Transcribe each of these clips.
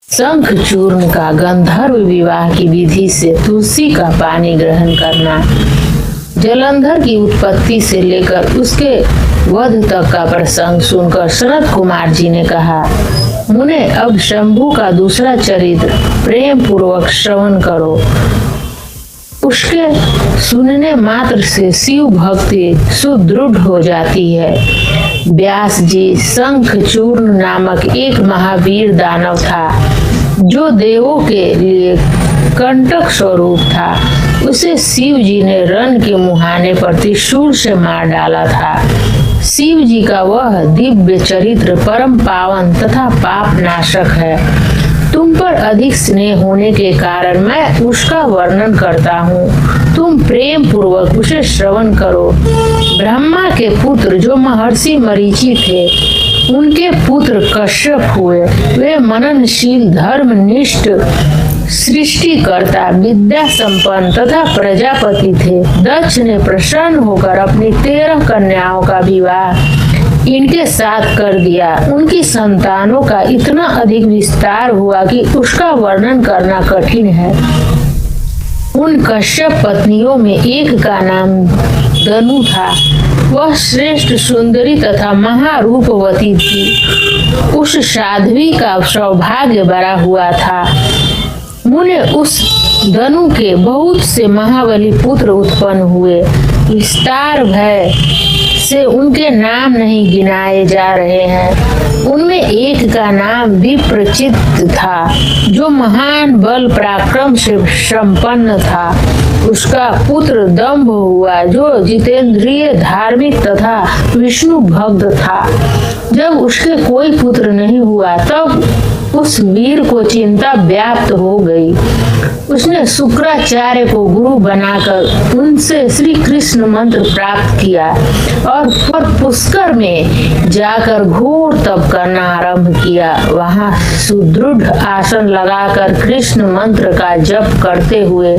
शंख चूर्ण का गंधर्व विवाह की विधि से तुलसी का पानी ग्रहण करना, जलंधर की उत्पत्ति से लेकर उसके वध तक का प्रसंग सुनकर सनत कुमार जी ने कहा, मुने अब शंभु का दूसरा चरित्र प्रेम पूर्वक श्रवण करो। उसके सुनने मात्र से शिव भक्ति सुदृढ़ हो जाती है। व्यास जी शंखचूर्ण नामक एक महावीर दानव था जो देवों के लिए कंटक स्वरूप था। उसे शिव जी ने रण के मुहाने पर त्रिशूल से मार डाला था। शिव जी का वह दिव्य चरित्र परम पावन तथा पाप नाशक है। तुम पर अधिक स्नेह होने के कारण मैं उसका वर्णन करता हूँ। तुम प्रेम पूर्वक उसे श्रवण करो। ब्रह्मा के पुत्र जो महर्षि मरीचि थे, उनके पुत्र कश्यप हुए। वे मननशील धर्मनिष्ठ सृष्टिकर्ता विद्या संपन्न तथा प्रजापति थे। दक्ष ने प्रसन्न होकर अपनी 13 कन्याओं का विवाह इनके साथ कर दिया। उनकी संतानों का इतना अधिक विस्तार हुआ कि उसका वर्णन करना कठिन है। उन कश्यप पत्नियों में एक का नाम दनु था। वह श्रेष्ठ सुंदरी तथा महारूपवती थी। उस साध्वी का सौभाग्य बड़ा हुआ था। मुने उस दनु के बहुत से महाबली पुत्र उत्पन्न हुए। विस्तार भय से उनके नाम नहीं गिनाए जा रहे हैं। उनमें एक का नाम विप्रचित्त था जो महान बल पराक्रम से संपन्न था। उसका पुत्र दंभ हुआ जो जितेंद्रिय धार्मिक तथा विष्णु भक्त था। जब उसके कोई पुत्र नहीं हुआ तब उस वीर को चिंता व्याप्त हो गई। उसने शुक्राचार्य को गुरु बनाकर उनसे श्री कृष्ण मंत्र प्राप्त किया और पुष्कर में जाकर घोर तप करना आरंभ किया। वहां सुदृढ़ आसन लगाकर कृष्ण मंत्र का जप करते हुए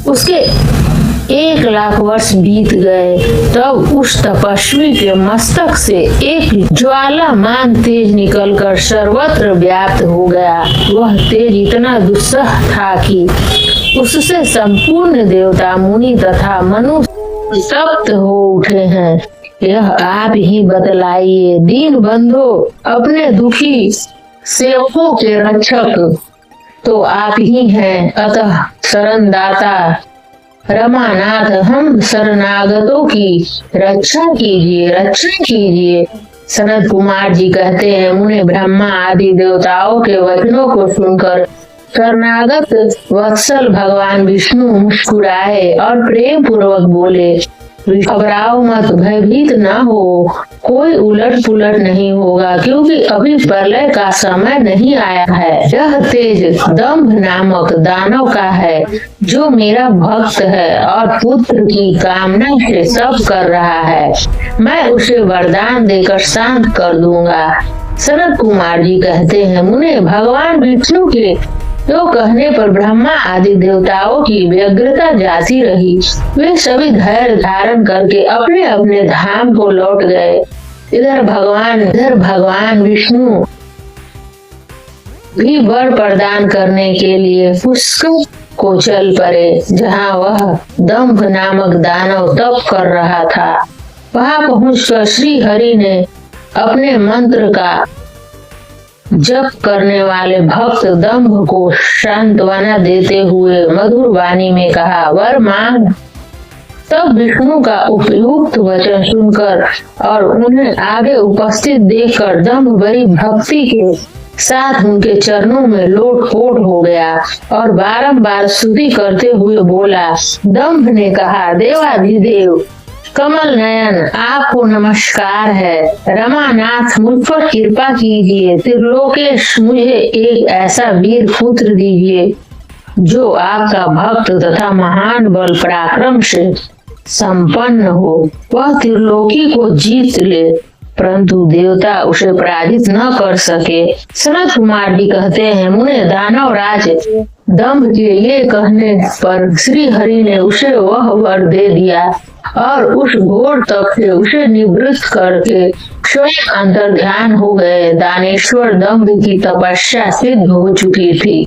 उसके 1,00,000 वर्ष बीत गए। तब उस तपस्वी के मस्तक से एक ज्वालामान तेज निकलकर सर्वत्र व्याप्त हो गया। वह तेज इतना दुस्सह था कि उससे संपूर्ण देवता मुनि तथा मनुष्य तप्त हो उठे हैं। यह आप ही बतलाइए दीन बंधु, अपने दुखी सेवकों के रक्षक तो आप ही हैं, अतः शरणदाता रमानाथ हम शरणागतों की रक्षा कीजिए। सनत कुमार जी कहते हैं, मुने ब्रह्मा आदि देवताओं के वचनों को सुनकर शरणागत वत्सल भगवान विष्णु मुस्कुराए और प्रेम पूर्वक बोले, घबराओ मत, भयभीत न हो, कोई उलट पुलट नहीं होगा क्योंकि अभी प्रलय का समय नहीं आया है। यह तेज दंभ नामक दानव का है जो मेरा भक्त है और पुत्र की कामना से सब कर रहा है। मैं उसे वरदान देकर शांत कर दूंगा। सनत कुमार जी कहते हैं, मुने भगवान विष्णु के तो कहने पर ब्रह्मा आदि देवताओं की व्यग्रता जाती रही। वे सभी धैर्य धारण करके अपने अपने धाम को लौट गए। इधर भगवान विष्णु भी वर प्रदान करने के लिए पुष्कर को चल पड़े, जहाँ वह दंभ नामक दानव तप कर रहा था। वहां पहुंचकर श्री हरि ने अपने मंत्र का जप करने वाले भक्त दंभ को सांत्वना देते हुए मधुर वाणी में कहा, वर मांग। तब विष्णु का उपयुक्त वचन सुनकर और उन्हें आगे उपस्थित देखकर दंभ बड़ी भक्ति के साथ उनके चरणों में लोट-पोट हो गया और बारंबार स्तुति करते हुए बोला। दंभ ने कहा, देवाधिदेव कमल नयन, आपको नमस्कार है। रमानाथ, मुझ पर कृपा कीजिए। त्रिलोकेश, मुझे एक ऐसा वीर पुत्र दीजिए जो आपका भक्त तथा महान बल पराक्रम से संपन्न हो। वह त्रिलोकी को जीत ले परंतु देवता उसे पराजित न कर सके। सनत कुमार जी कहते हैं, मुने दानव राज दंभ के ये कहने पर श्री हरि ने उसे वह वर दे दिया और उस घोर तप से उसे निवृत्त करके स्वयं अंतर ध्यान हो गए। दानेश्वर दंभ की तपस्या सिद्ध हो चुकी थी,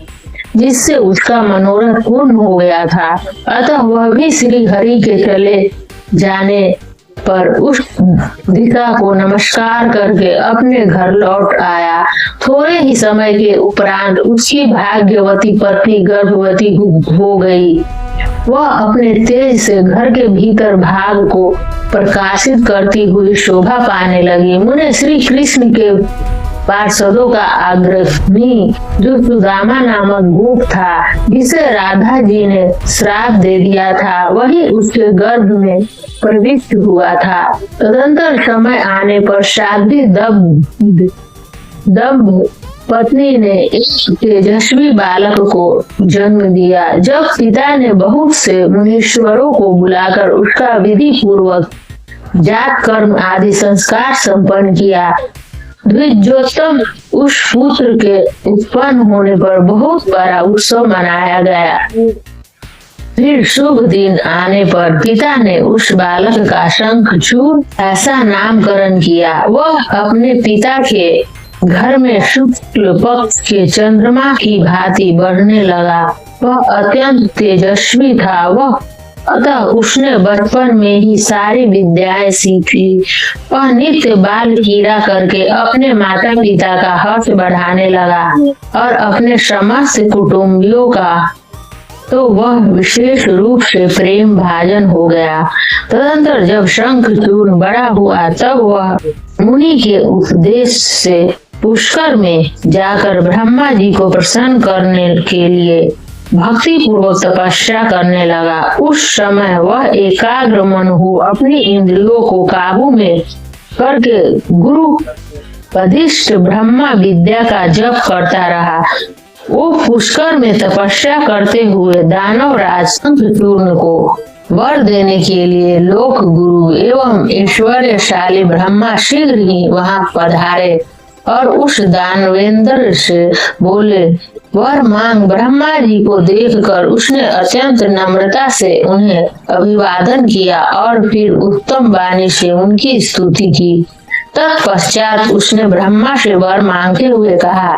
जिससे उसका मनोरथ पूर्ण हो गया था। अतः वह भी श्री हरि के चले जाने पर उस दिशा को नमस्कार करके अपने घर लौट आया। थोड़े ही समय के उपरांत उसकी भाग्यवती पत्नी गर्भवती हो गई। वह अपने तेज से घर के भीतर भाग को प्रकाशित करती हुई शोभा पाने लगी। मुने श्री कृष्ण के पार्षदों का आग्रही जो सुदामा नामक गोप था, जिसे राधा जी ने श्राप दे दिया था, वही उसके गर्भ में प्रविष्ट हुआ था। तदंतर समय आने पर शादी दंभ पत्नी ने एक तेजस्वी बालक को जन्म दिया। जब पिता ने बहुत से मुनीश्वरों को बुलाकर उसका विधि पूर्वक जात कर्म आदि संस्कार संपन्न किया, द्विजोत्तम उस पुत्र के उत्पन्न होने पर बहुत बड़ा उत्सव मनाया गया। फिर शुभ दिन आने पर पिता ने उस बालक का शंखचूड़ ऐसा नामकरण किया। वह अपने पिता के घर में शुक्ल पक्ष के चंद्रमा की भांति बढ़ने लगा। वह अत्यंत तेजस्वी था। अतः उसने बचपन में ही सारी विद्याएं सीखी। वह नित्य बाल क्रीड़ा करके अपने माता पिता का हर्ष बढ़ाने लगा और अपने समस्त कुटुंबियों का तो वह विशेष रूप से प्रेम भाजन हो गया। तदंतर जब शंखचूर्ण बड़ा हुआ, तब वह मुनि के उपदेश से पुष्कर में जाकर ब्रह्मा जी को प्रसन्न करने के लिए भक्ति पूर्वक तपस्या करने लगा। उस समय वह एकाग्र मन हो अपनी इंद्रियों को काबू में करके गुरु पदिष्ट ब्रह्मा विद्या का जप करता रहा। वो पुष्कर में तपस्या करते हुए दानव राज शंखचूर्ण को वर देने के लिए लोक गुरु एवं ऐश्वर्यशाली ब्रह्मा शीघ्र ही वहां पधारे और उस दानवेंद्र से बोले, वर मांग। ब्रह्मा जी को देखकर उसने अत्यंत नम्रता से उन्हें अभिवादन किया और फिर उत्तम वाणी से उनकी स्तुति की। तत्पश्चात उसने ब्रह्मा से वर मांगते हुए कहा,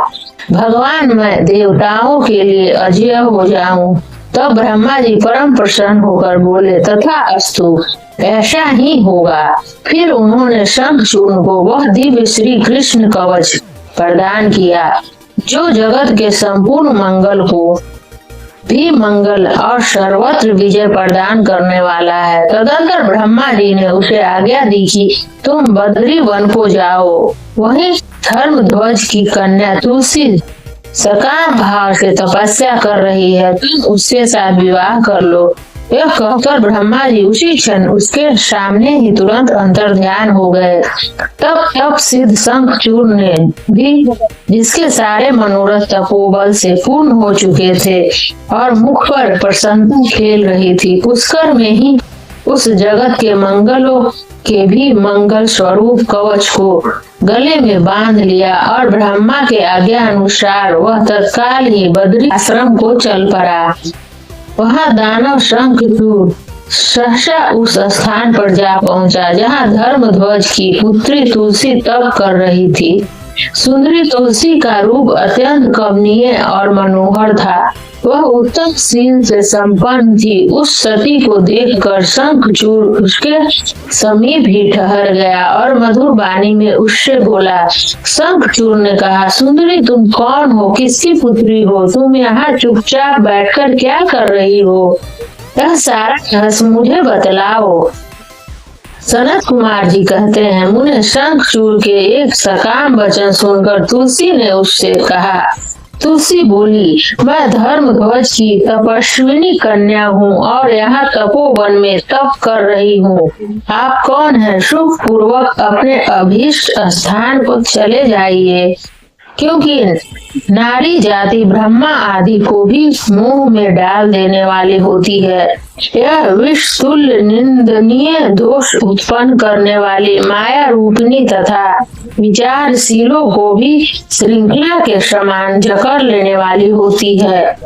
भगवान मैं देवताओं के लिए अजय हो जाऊं। तब ब्रह्मा जी परम प्रसन्न होकर बोले, तथा अस्तु, ऐसा ही होगा। फिर उन्होंने शंखचूर्ण को वह दिव्य श्री कृष्ण कवच प्रदान किया, जो जगत के संपूर्ण मंगल को भी मंगल और सर्वत्र विजय प्रदान करने वाला है। तदंतर ब्रह्मा जी ने उसे आज्ञा दी कि तुम बद्री वन को जाओ, वहीं धर्मध्वज की कन्या तुलसी सकाम भाव से तपस्या कर रही है, तुम उसके साथ विवाह कर लो। यह कहकर ब्रह्मा जी उसी क्षण उसके सामने ही तुरंत अंतर ध्यान हो गए। तब सिद्ध शंखचूर्ण ने भी, जिसके सारे मनोरथ तपोबल से पूर्ण हो चुके थे और मुख पर प्रसन्नता खेल रही थी, पुष्कर में ही उस जगत के मंगलों के भी मंगल स्वरूप कवच को गले में बांध लिया और ब्रह्मा के आज्ञा अनुसार वह तत्काल ही बद्री आश्रम को चल पड़ा। वहां दानव शंखचूड़ सहसा उस स्थान पर जा पहुंचा जहां धर्मध्वज की पुत्री तुलसी तप कर रही थी। सुंदरी तुलसी का रूप अत्यंत कमनीय और मनोहर था। वह उत्तम सील से संपन्न थी। उस सती को देखकर शंखचूड़ उसके समीप ही ठहर गया और मधुर वाणी में उससे बोला। शंखचूड़ ने कहा, सुंदरी तुम कौन हो, किसकी पुत्री हो, तुम यहाँ चुपचाप बैठकर क्या कर रही हो, यह सारा रहस्य मुझे बतलाओ। सनत कुमार जी कहते हैं, मुने शंखचूड़ के एक सकाम वचन सुनकर तुलसी ने उससे कहा। तुलसी बोली, मैं धर्मध्वज की तपस्विनी कन्या हूँ और यहाँ तपोवन में तप कर रही हूँ। आप कौन हैं? सुख पूर्वक अपने अभीष्ट स्थान पर चले जाइए। क्योंकि नारी जाति ब्रह्मा आदि को भी मोह में डाल देने वाली होती है। यह विष तुल्य निंदनीय दोष उत्पन्न करने वाली माया रूपिणी तथा विचारशीलों को भी श्रृंखला के समान जकड़ लेने वाली होती है।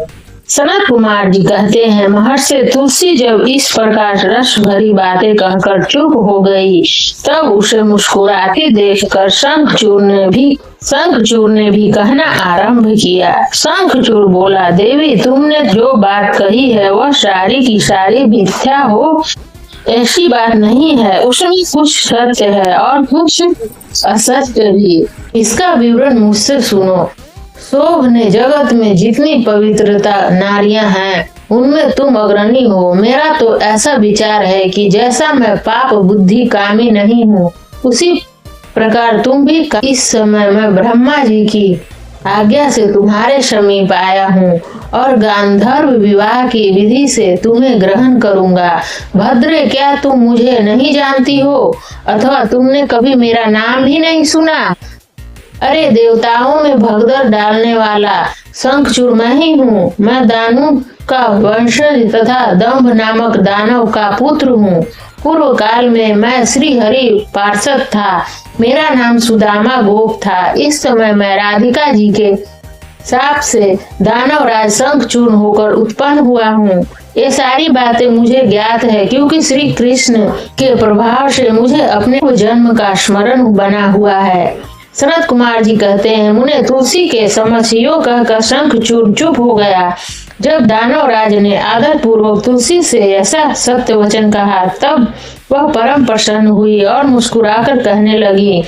सनत कुमार जी कहते हैं, महर्षि तुलसी जब इस प्रकार रस भरी बातें कहकर चुप हो गई, तब उसे मुस्कुराते देखकर शंखचूड़ ने भी कहना आरंभ किया। शंखचूड़ बोला, देवी तुमने जो बात कही है वह सारी की सारी मिथ्या हो, ऐसी बात नहीं है। उसमें कुछ सत्य है और कुछ असत्य भी। इसका विवरण मुझसे सुनो। शोभ ने जगत में जितनी पवित्रता नारियां हैं उनमें तुम अग्रणी हो। मेरा तो ऐसा विचार है कि जैसा मैं पाप बुद्धि कामी नहीं हूँ, उसी प्रकार तुम भी। इस समय मैं ब्रह्मा जी की आज्ञा से तुम्हारे समीप आया हूँ और गांधर्व विवाह की विधि से तुम्हें ग्रहण करूंगा। भद्रे, क्या तुम मुझे नहीं जानती हो अथवा तुमने कभी मेरा नाम भी नहीं सुना? अरे, देवताओं में भगदड़ डालने वाला शंखचूड़ मैं ही हूँ। मैं दानु का वंशज तथा दंभ नामक दानव का पुत्र हूँ। पूर्व काल में मैं श्री हरि पार्षद था। मेरा नाम सुदामा गोप था। इस समय मैं राधिका जी के शाप से दानव राज शंखचूड़ होकर उत्पन्न हुआ हूँ। ये सारी बातें मुझे ज्ञात है, क्योंकि श्री कृष्ण के प्रभाव से मुझे अपने जन्म का स्मरण बना हुआ है। सनत कुमार जी कहते हैं, मुने तुलसी के समक्ष यो कहकर शंखचूड़ चुप हो गया। जब दानव राज ने आदर पूर्वक तुलसी से ऐसा सत्य वचन कहा, तब वह परम प्रसन्न हुई और मुस्कुराकर कहने लगी।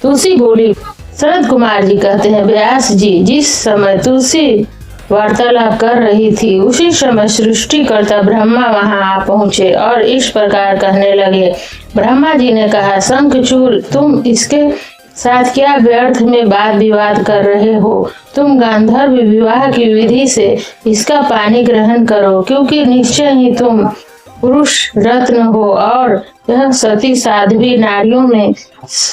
तुलसी बोली। सनत कुमार जी कहते हैं, व्यास जी, जिस समय तुलसी वार्तालाप कर रही थी, उसी समय सृष्टिकर्ता ब्रह्मा वहां आ पहुंचे और इस प्रकार कहने लगे। ब्रह्मा जी ने कहा, शंखचूड़, तुम इसके साथ क्या व्यर्थ में वाद विवाद कर रहे हो? तुम गांधर्व विवाह की विधि से इसका पानी ग्रहण करो, क्योंकि निश्चय ही तुम पुरुष रत्न हो और यह सती साध्वी नारियों में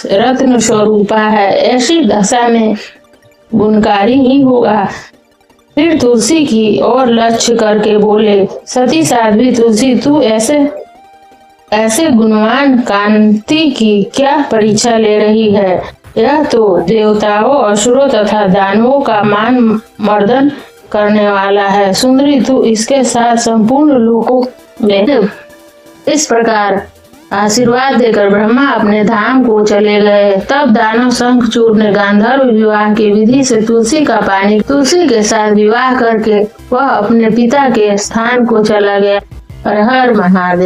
रत्न स्वरूपा है। ऐसी दशा में गुणकारी ही होगा। फिर तुलसी की ओर लक्ष्य करके बोले, सती साध्वी तुलसी, तू ऐसे गुणवान कांति की क्या परीक्षा ले रही है? यह तो देवताओं, असुरों तथा दानवों का मान मर्दन करने वाला है। सुंदरी, तू इसके साथ संपूर्ण लोकों में। इस प्रकार आशीर्वाद देकर ब्रह्मा अपने धाम को चले गए। तब दानव शंखचूड़ ने गांधर्व विवाह की विधि से तुलसी के साथ विवाह करके वह अपने पिता के स्थान को चला गया। हर हर महादेव।